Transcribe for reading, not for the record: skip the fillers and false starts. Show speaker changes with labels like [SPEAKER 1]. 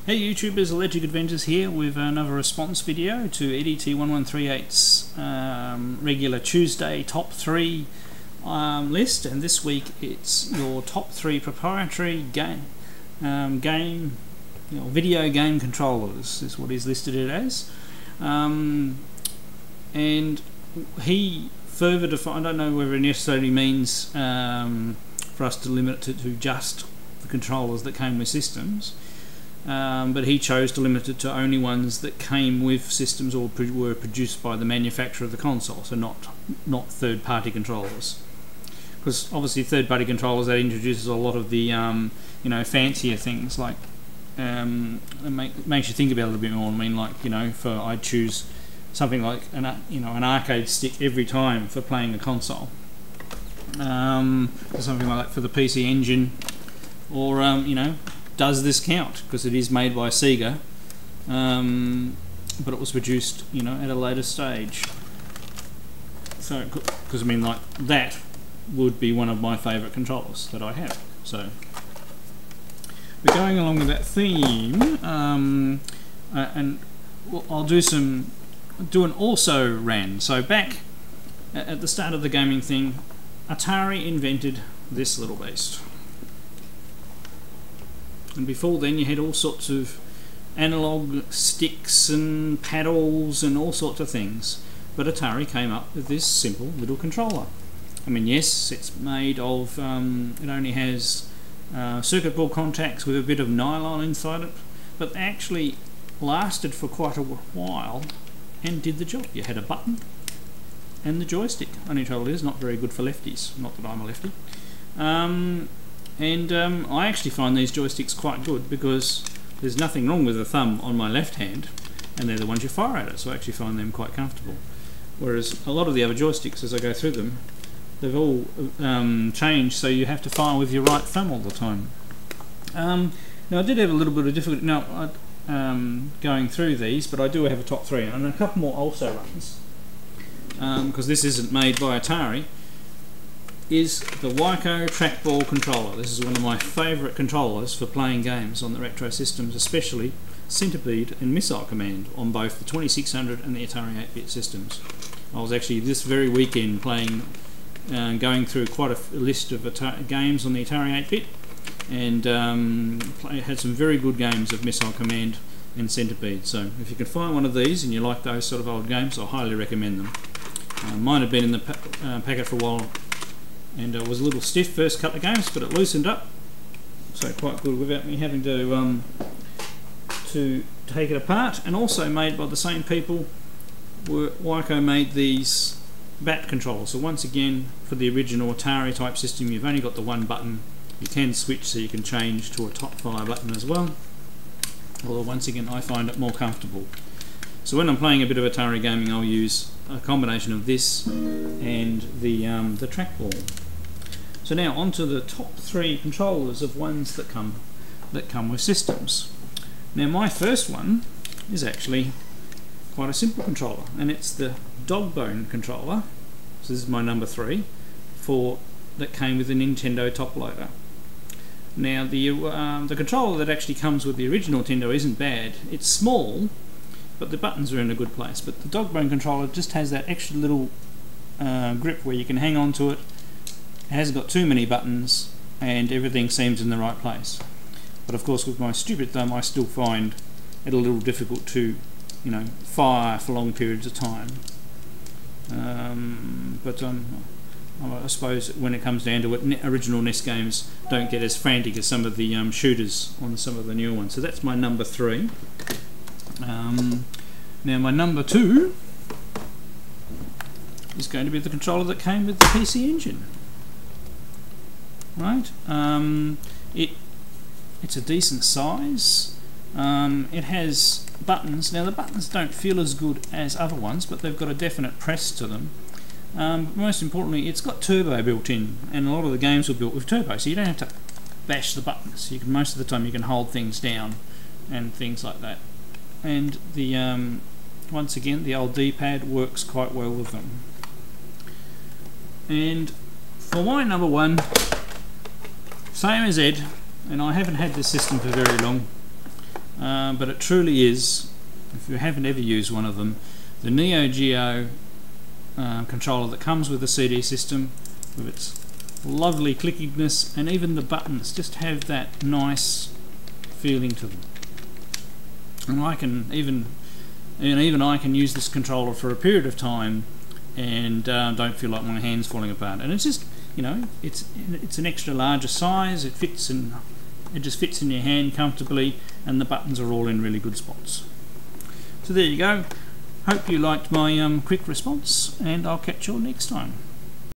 [SPEAKER 1] Hey YouTubers, Electric Adventures here with another response video to edt1138s regular Tuesday top 3 list, and this week it's your top 3 proprietary video game controllers is what he's listed it as. And he further defined, I don't know whether it necessarily means for us to limit it to just the controllers that came with systems. But he chose to limit it to only ones that came with systems or were produced by the manufacturer of the console, so not third-party controllers. Because obviously third-party controllers, that introduces a lot of the fancier things, like it makes you think about it a little bit more. I mean, like, I'd choose something like an arcade stick every time for playing a console, or something like that for the PC Engine, or does this count? Because it is made by Sega, but it was produced, at a later stage. So, because I mean, like, that would be one of my favourite controllers that I have. So, we're going along with that theme, and I'll do an also ran. So back at the start of the gaming thing, Atari invented this little beast. And before then you had all sorts of analog sticks and paddles and all sorts of things. But Atari came up with this simple little controller. I mean, yes, it's made of, it only has circuit board contacts with a bit of nylon inside it, but they actually lasted for quite a while and did the job. You had a button and the joystick. Only trouble is, not very good for lefties. Not that I'm a lefty. I actually find these joysticks quite good because there's nothing wrong with the thumb on my left hand, and they're the ones you fire at it, so I actually find them quite comfortable. Whereas a lot of the other joysticks, as I go through them, they've all changed, so you have to fire with your right thumb all the time. Now, I did have a little bit of difficulty going through these, but I do have a top 3 and a couple more also runs, because this isn't made by Atari. Is the Atari Trackball controller. This is one of my favourite controllers for playing games on the retro systems, especially Centipede and Missile Command on both the 2600 and the Atari 8-bit systems. I was actually this very weekend playing, going through quite a list of games on the Atari 8-bit, and had some very good games of Missile Command and Centipede. So if you can find one of these and you like those sort of old games, I highly recommend them. Mine had been in the packet for a while, and it was a little stiff first couple of games, but it loosened up, so quite good without me having to take it apart. And also made by the same people, Wyco made these BAT controllers. So once again, for the original Atari type system, you've only got the one button. You can switch, so you can change to a top fire button as well. Although once again, I find it more comfortable. So when I'm playing a bit of Atari gaming, I'll use a combination of this and the trackball. So now on to the top 3 controllers of ones that come with systems. Now my first one is actually quite a simple controller, and it's the Dogbone Controller. So this is my number 3 that came with the Nintendo top loader. Now the controller that actually comes with the original Nintendo isn't bad. It's small, but the buttons are in a good place. But the Dogbone Controller just has that extra little grip where you can hang on to it. It hasn't got too many buttons, and everything seems in the right place. But of course, with my stupid thumb, I still find it a little difficult to, fire for long periods of time. I suppose when it comes down to it, original NES games don't get as frantic as some of the shooters on some of the newer ones. So that's my number 3. Now my number 2 is going to be the controller that came with the PC Engine. Right? It's a decent size. It has buttons. Now the buttons don't feel as good as other ones, but they've got a definite press to them. Most importantly, it's got turbo built in, and a lot of the games were built with turbo, so you don't have to bash the buttons. You can, most of the time you can hold things down and things like that. And the once again, the old D-pad works quite well with them. And for my number 1, same as Ed, and I haven't had this system for very long, but it truly is, if you haven't ever used one of them, the Neo Geo controller that comes with the CD system, with its lovely clickiness, and even the buttons just have that nice feeling to them. And I can even I can use this controller for a period of time and don't feel like my hand's falling apart. And it's just, you know, it's an extra larger size. It just fits in your hand comfortably, and the buttons are all in really good spots. So there you go. Hope you liked my quick response, and I'll catch you all next time.